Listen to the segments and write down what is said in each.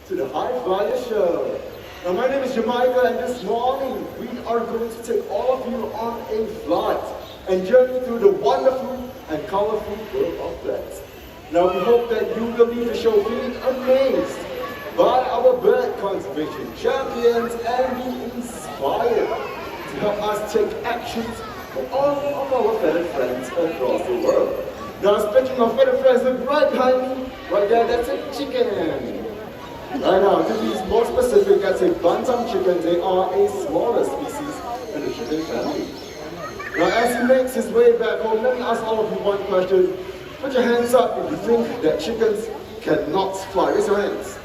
to the High Flyer Show. Now my name is Jamaica, and this morning we are going to take all of you on a flight and journey through the wonderful and colorful world of birds. Now we hope that you will leave the show feeling amazed by our bird conservation champions and be inspired to help us take actions for all of our feathered friends across the world. Now speaking of feathered friends, look right behind me, right there, that's a chicken. Right now, to be more specific, that's a bantam chicken. They are a smaller species in the chicken family. Now as he makes his way back home, let me ask all of you one question. Put your hands up if you think that chickens cannot fly. Raise your hands.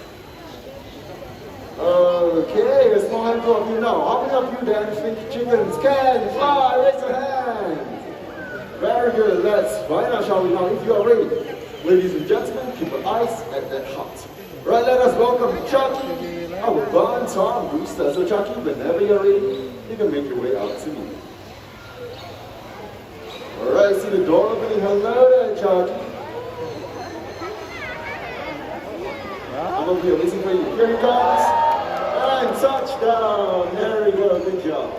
Okay, a small handful of you now. How many of you then think chickens can fly? Raise your hands. Very good, let's find out, shall we? Now, if you are ready, ladies and gentlemen, keep your eyes at that hut. Right, let us welcome Chucky, our bantam rooster. So Chucky, whenever you're ready, you can make your way out to me. Alright, see the door opening. Hello there, Chucky. I'm over here waiting for you. Here he comes. And touchdown. There we go. Good job.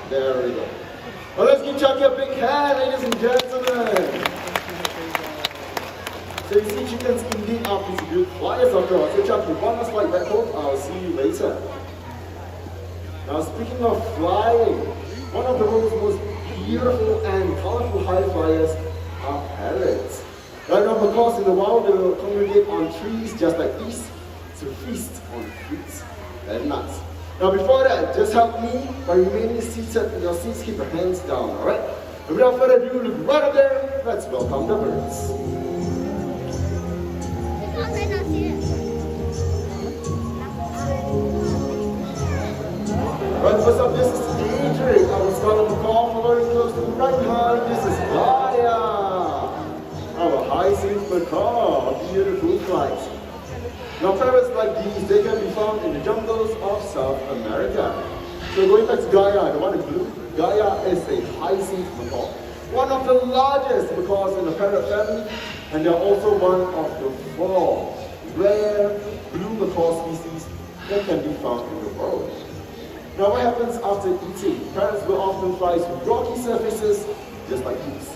There we go. Well, let's give Chucky a big hand, ladies and gentlemen. So you see, chickens indeed are pretty good flyers after all. So Chucky, one last flight back home. I'll see you later. Now speaking of flying, one of the world's most beautiful and colorful high flyers are parrots. Right now, of course, in the wild, they will congregate on trees just like these to feast on fruits and nuts. Now before that, just help me by remaining seated in your seats. Keep your hands down, alright? And without further ado, look right up there. Let's welcome the birds. Right, first up, this is Adrian. I was going to call following close to the right behind. This is Gaia, our hyacinth macaw, beautiful flight. Now parrots like these, they can be found in the jungles of South America. So going back to Gaia, the one in blue, Gaia is a hyacinth macaw, one of the largest macaws in the parrot family, and they're also one of the 4 rare blue macaw species that can be found in the world. Now what happens after eating? Parrots will often fly to rocky surfaces, just like these.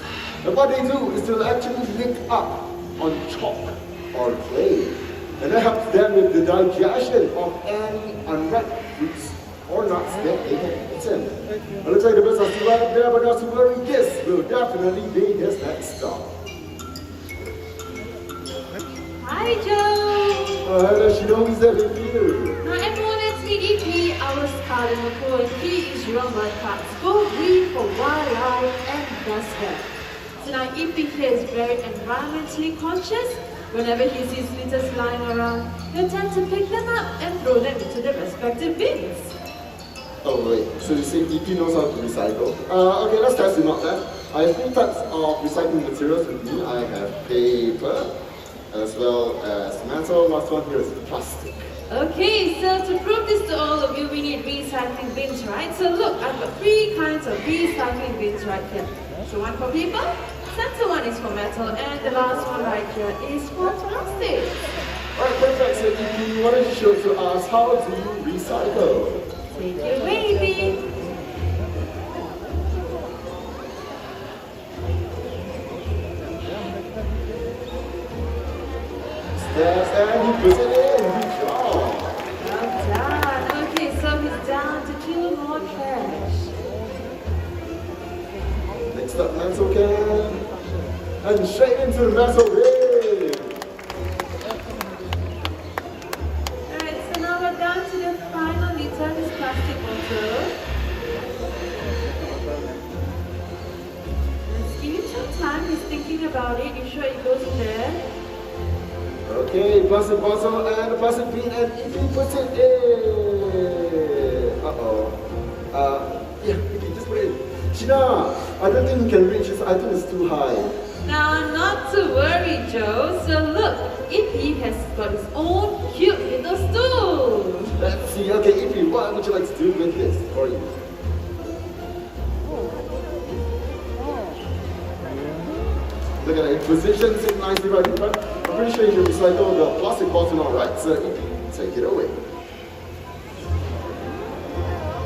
And what they do is they'll actually lick up on chalk or clay. And that helps them with the digestion of any unripe fruits or nuts that they have eaten. It looks like the birds are still right up there, but not to worry, this will definitely be his next stop. Hi, Joe! Hello, Shinobi's there with you. Now everyone, it's me, EP, our Scarlet Macaw, and he is Jurong Bird Park's go-green for wildlife and best health. So now EP here is very environmentally conscious. Whenever he sees litters lying around, he'll tend to pick them up and throw them into the respective bins. Oh wait, so you say EP knows how to recycle? Okay, let's test him out then. I have 3 types of recycling materials with me. I have paper, as well as metal. Last one here is plastic. Okay, so to prove this to all of you, we need recycling bins, right? So look, I've got 3 kinds of recycling bins right here. So one for paper, center one is for metal, and the last one right here is for plastic. Alright, perfect. So EP, why don't you show to us how do you recycle? Take it away, baby. Yes, and he puts it in. Good job. Well done. Okay, so he's down to 2 more trash. Next up, metal can. And straight into the metal bin. Alright, so now we're down to the final liter, this plastic bottle. Let's give it some time. He's thinking about it. You sure it goes in there? Okay, plastic bottle and the plastic bin, and if you put it in. Yeah, okay, just put it in. Shina, I don't think you can reach this. I think it's too high. Now, not to worry, Joe. So look, Ippy has got his own cute little stool. Let's see. Okay, Ippy, what would you like to do with this for you? Look at it. It positions it nicely right in front. I'm pretty sure you can recycle the plastic bottle now, right? So take it away.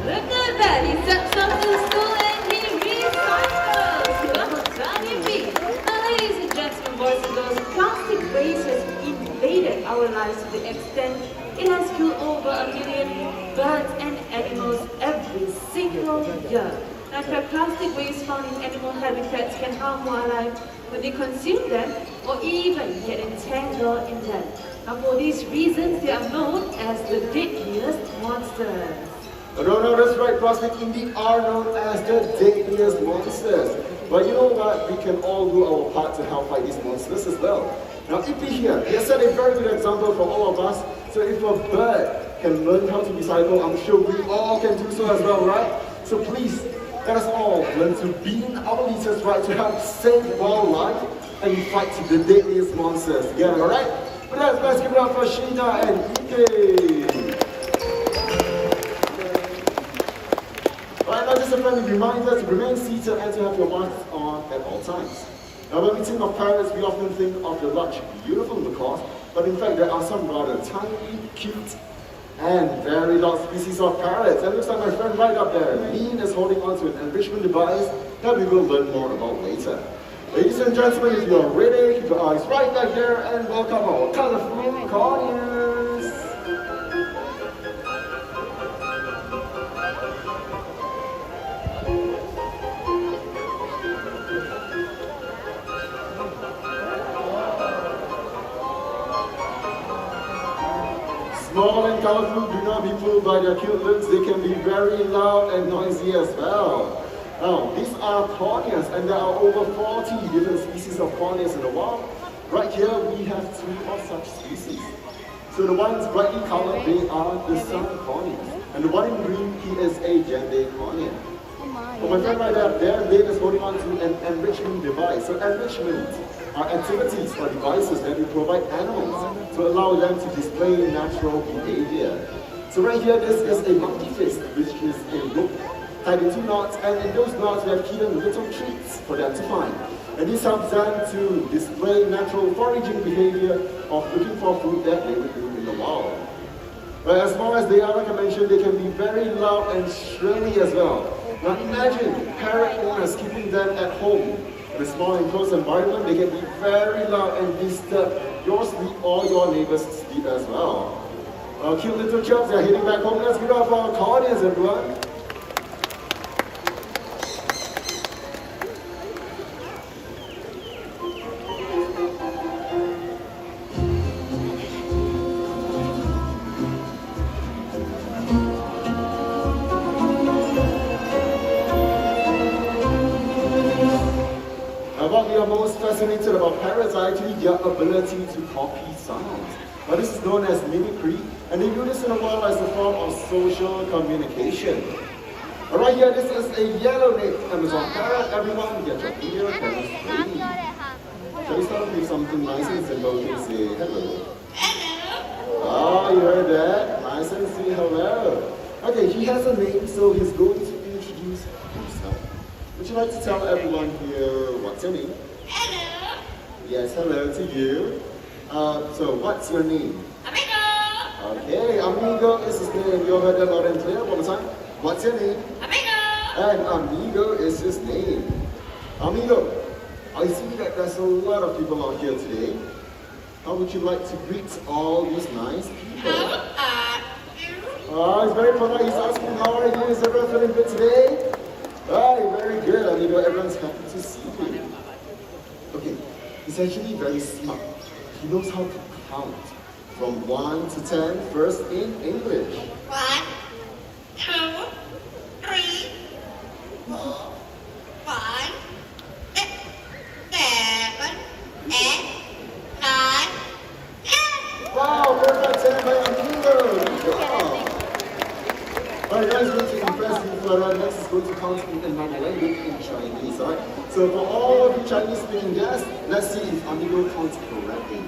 Look at that, he steps up to the stool and he recycles. Well done, Yippee. Now, ladies and gentlemen, boys and girls, plastic waste has invaded our lives to the extent it has killed over 1 million birds and animals every single year. Now, in fact, plastic waste found in animal habitats can harm wildlife when they consume them or even get entangled in them. Now, for these reasons, they are known as the deadliest monsters. No, that's right. Plastic indeed are known as the deadliest monsters. But you know what? We can all do our part to help fight these monsters as well. Now, Ippy here, he has set a very good example for all of us. So if a bird can learn how to recycle, I'm sure we all can do so as well, right? So please, let us all learn to be our leaders, right, to help save wildlife and fight the deadliest monsters together, alright? But let's give it up for Sheena and Ike. Alright, now just a friendly reminder to remain seated and to have your masks on at all times. Now when we think of parrots, we often think of the large, beautiful macaws, but in fact there are some rather tiny, cute, and very large species of parrots. And looks like my friend right up there, Lean, is holding on to an enrichment device that we will learn more about later. Ladies and gentlemen, if you are ready, keep your eyes right back there and welcome our colorful conures. Small and colorful, do not be fooled by their cute looks. They can be very loud and noisy as well. Now, these are conures, and there are over 40 different species of conures in the wild. Right here, we have 3 of such species. So the ones brightly colored, they are the sun conures. And the one in green, he is a gender conure. For my friend right up there, Dave is holding on to an enrichment device. So enrichment are activities or devices that we provide animals to allow them to display natural behavior. So right here, this is a monkey fist, which is a rope tied in 2 knots, and in those knots we have hidden little treats for them to find. And this helps them to display natural foraging behavior of looking for food that they would do in the wild. But as small as they are, like I mentioned, they can be very loud and shrilly as well. Now imagine parrot owners keeping them at home. In a small enclosed environment, they can be very loud and disturb your sleep or your neighbor's sleep as well. Cute little chubs, they're heading back home. Let's give it up for our conures, everyone. What we are most fascinated about parrots are actually their ability to copy sounds. Now this is known as mimicry, and they do this in the wild as a form of social communication. Alright, here this is a yellow-necked Amazon parrot. Everyone get your ear cameras ready. Shall we start with something nice and simple? We can say hello. Oh, you heard that? Nice and say hello. Okay, he has a name, so he's going to introduce himself. Would you like to tell everyone here what's your name? Hello. Yes, hello to you. So what's your name? Amigo. Okay, Amigo is his name. You heard that loud and clear. One more time. What's your name? Amigo. And Amigo is his name. Amigo, I see that there's a lot of people out here today. How would you like to greet all these nice people? How are you? Oh, he's very polite. He's asking, how are you? Is everyone feeling good today? Oh, very good, Amigo. Everyone's happy to see you. Okay, he's actually very smart. He knows how to count from 1 to 10, first in English. 1, 2, 3, 4, 5, 6, 7, 8, 9, 10. Wow, perfect 10 by Amigo. Good job. Alright, guys, going to impress you further. Next is going to count in another language, in Chinese, alright? So for all of you Chinese-speaking guests, let's see if Amigo counts correctly.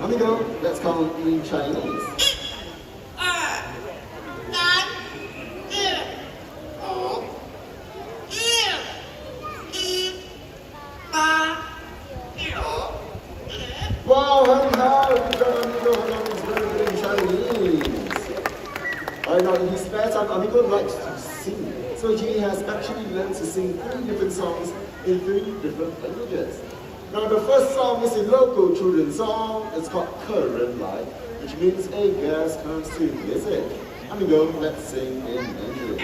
Amigo, let's count in Chinese. 1, 2, 3, 4, 5, 6, 7, 8. Wow, 很好 Amigo likes to sing, so he has actually learned to sing 3 different songs in 3 different languages. Now the first song is a local children's song. It's called Current Light, which means a guest comes to visit. Amigo, let's sing in Mandarin.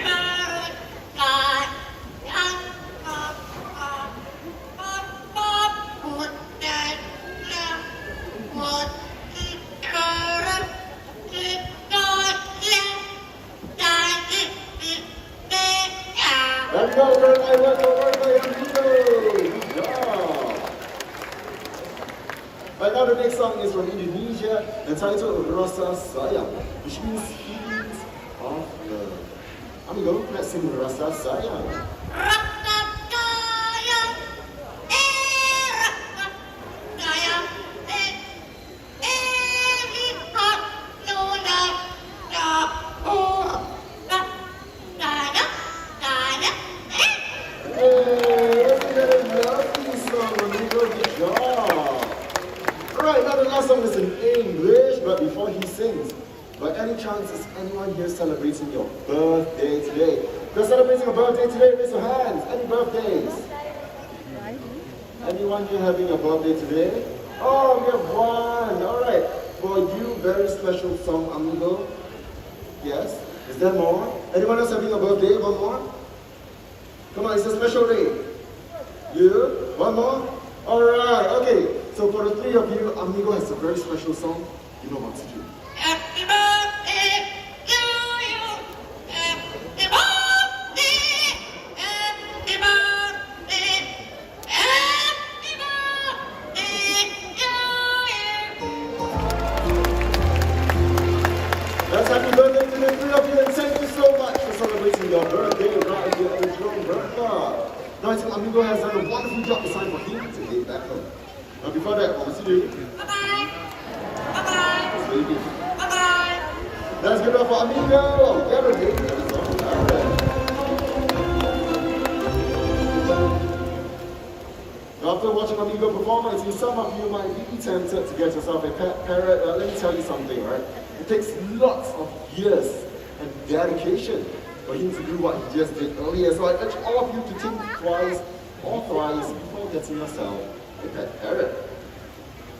Let's go, work by Amigo. Good job. Right now the next song is from Indonesia, entitled Rasa Sayang, which means feelings of love. Amigo, let's sing Rasa Sayang. Is anyone here celebrating your birthday today? If you're celebrating a birthday today, raise your hands. Any birthdays? Anyone here having a birthday today? Oh, we have one. All right. For you, very special song, Amigo. Yes? Is there more? Anyone else having a birthday? One more? Come on, it's a special day. You? One more? All right. Okay. So for the 3 of you, Amigo has a very special song. You know what to do. Happy birthday to you. Happy birthday. Happy birthday. Happy birthday to you. That's happy birthday to the 3 of you, and thank you so much for celebrating your birthday right here at the Jurong Bird Club. Now I think Amigo has done a wonderful job to sign for him to get back home. Now before that, what must you do? Bye-bye. Bye-bye. Baby. Bye-bye. Let's give it up for Amigo. Get a baby. After watching Amigo perform, I see some of you might be tempted to get yourself a pet parrot. Let me tell you something, right? It takes lots of years and dedication for him to do what he just did earlier. So I urge all of you to think twice or thrice before getting yourself a pet parrot.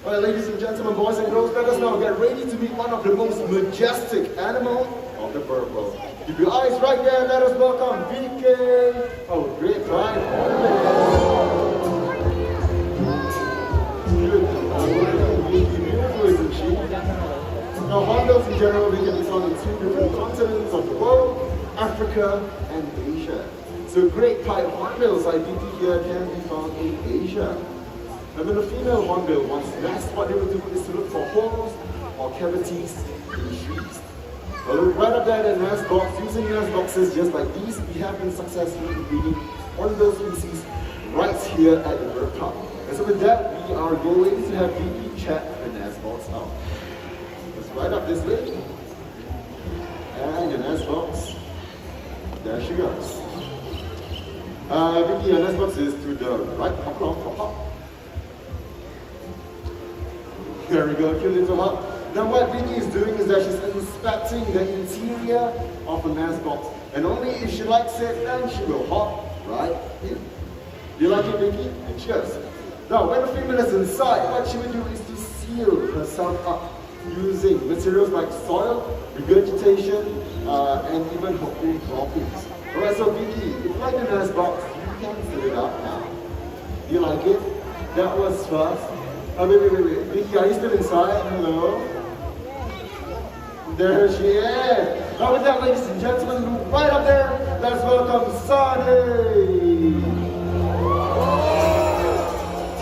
Alright, ladies and gentlemen, boys and girls, let us now get ready to meet one of the most majestic animals of the bird world. Keep your eyes right there, let us welcome VK, our great pride. Beautiful, isn't she? Now, hornbills in general, they can be found in 2 different continents of the world, Africa and Asia. So great pied hornbills like VK here can be found in Asia. And when a female hornbill wants to nest, what they will do is to look for holes or cavities in trees. Well, right up there in the nest box, using nest boxes just like these, we have been successfully breeding hornbill species right here at the bird park. And so with that, we are going to have Vicky check the nest box out. Just right up this way. And your nest box. There she goes. Vicky, your nest box is to the right. Hop, hop, hop, hop. There we go, cute little hop. Now what Vicky is doing is that she's inspecting the interior of the nest box. And only if she likes it, then she will hop right in. Do you like it, Vicky? And she goes. Now when the female is inside, what she will do is to seal herself up using materials like soil, regurgitation, and even her own droppings. Alright, so Vicky, if you like the nest box, you can fill it up now. Do you like it? That was fast. Wait. Vicky, are you still inside? Hello? There she is. Now with that, ladies and gentlemen, right up there, let's welcome Sunny.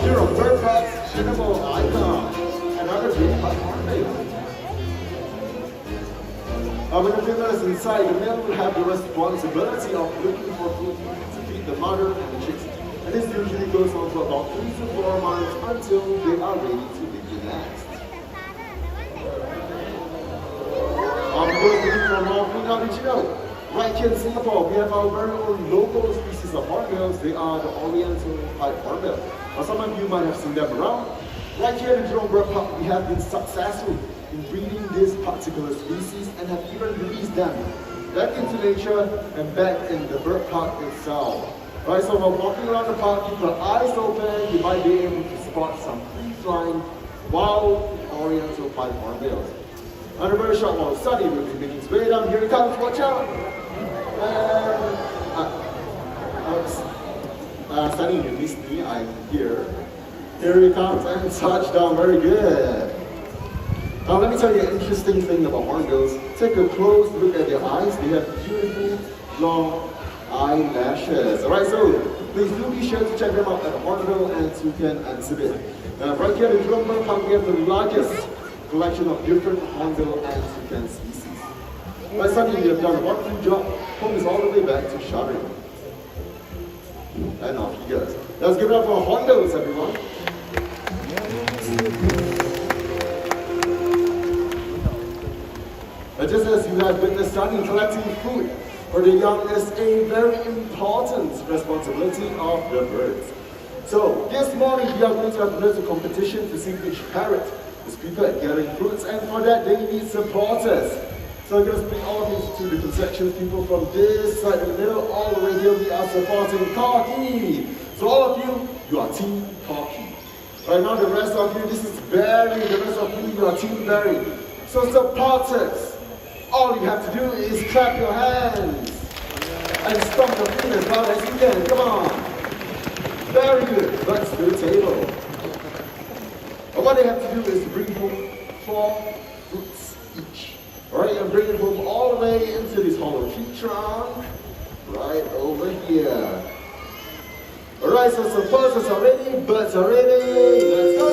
Jurong Bird Park's animal icon. Another big hornbill. When the female is inside, the male will have the responsibility of looking for food to feed the mother and the chicks. And this usually goes on for about 3 to 4 months until they are ready to leave the nest. Now did you know, right here in Singapore, we have our very own local species of hornbills. They are the Oriental pied hornbill. Now some of you might have seen them around. Right here in Jurong Bird Park, we have been successful in breeding this particular species and have even released them back into nature and back in the bird park itself. Right, so while walking around the park, keep your eyes open, you might be able to spot some free-flying wild oriental pied hornbills. And a very short while Sunny will be making his way down. Here he comes, watch out! Sunny, you missed me, I'm here. Here he comes and touchdown, very good. Now let me tell you an interesting thing about hornbills. Take a close look at their eyes. They have beautiful, long eyelashes. Alright, so please do be sure to check them out at the Hornbill and Toucan exhibit. Right here in Jurong Bird Park, we have the largest collection of different hornbill and toucan species. By Sunday, we have done a wonderful job. Home is all the way back to shuttering. And off he goes. Let's give it up for hornbills, everyone. But just as you have witnessed Sunny collecting food for the young is a very important responsibility of the birds. So this morning we are going to have a competition to see which parrot is quicker at gathering fruits, and for that they need supporters. So I'm going to split all of these two different sections. People from this side in the middle, all the way here we are supporting Corky. So all of you, you are Team Corky. Right now the rest of you, this is Barry, the rest of you are Team Barry. So supporters, all you have to do is clap your hands and stomp your feet as loud as you can. Come on. Very good. Let's do the table. And what they have to do is bring home 4 fruits each. Alright, and bring it home all the way into this hollow tree trunk. Right over here. Alright, so supporters are ready, birds are ready. Let's go.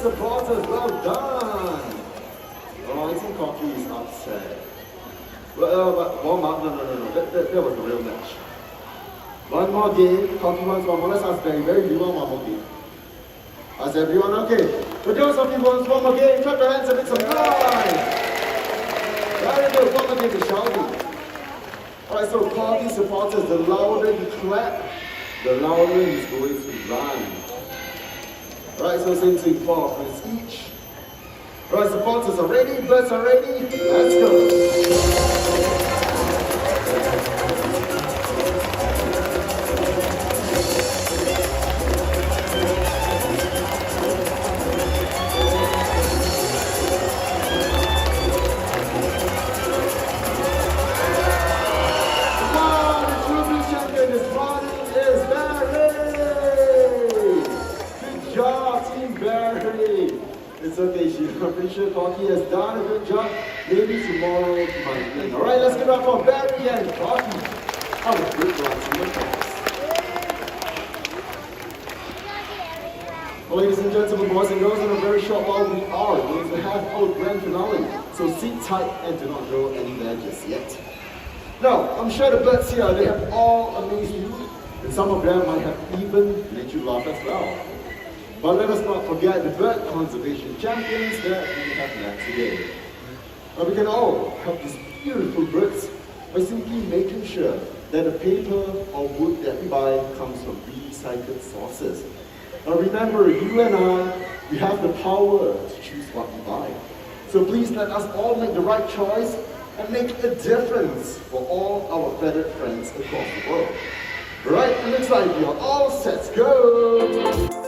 Supporters, well done! Oh, I think Corky is upset. Well, warm up, no. That was a real match. One more game, Corky wants one more. Let's ask Barry. Barry, do you want one more game? Ask everyone, okay. For those of you who want one more game, clap your hands and make some noise! Very good, one more game to Shelby. Alright, so Corky supporters, the louder you clap, the louder he's going to run. Right, so same thing, 4 fruits each. Right, supporters are ready, birds are ready, let's go. Come on, the true blue champion this morning is Barry! Good job, Team Barry! It's okay, Sheila. I'm pretty sure Corky has done a good job. Maybe tomorrow he might win. Alright, let's give it up for Barry and Corky. Have a good one, Team. Well, ladies and gentlemen, boys and girls, in a very short while we are going to have our grand finale. So sit tight and do not draw any badges yet. Now, I'm sure the birds here, they have all amazed you. And some of them might have even made you laugh as well. But let us not forget the bird conservation champions that we have met today. Now we can all help these beautiful birds by simply making sure that the paper or wood that we buy comes from recycled sources. Now remember, you and I, we have the power to choose what we buy. So please let us all make the right choice and make a difference for all our feathered friends across the world. Right, it looks like we are all set. Go!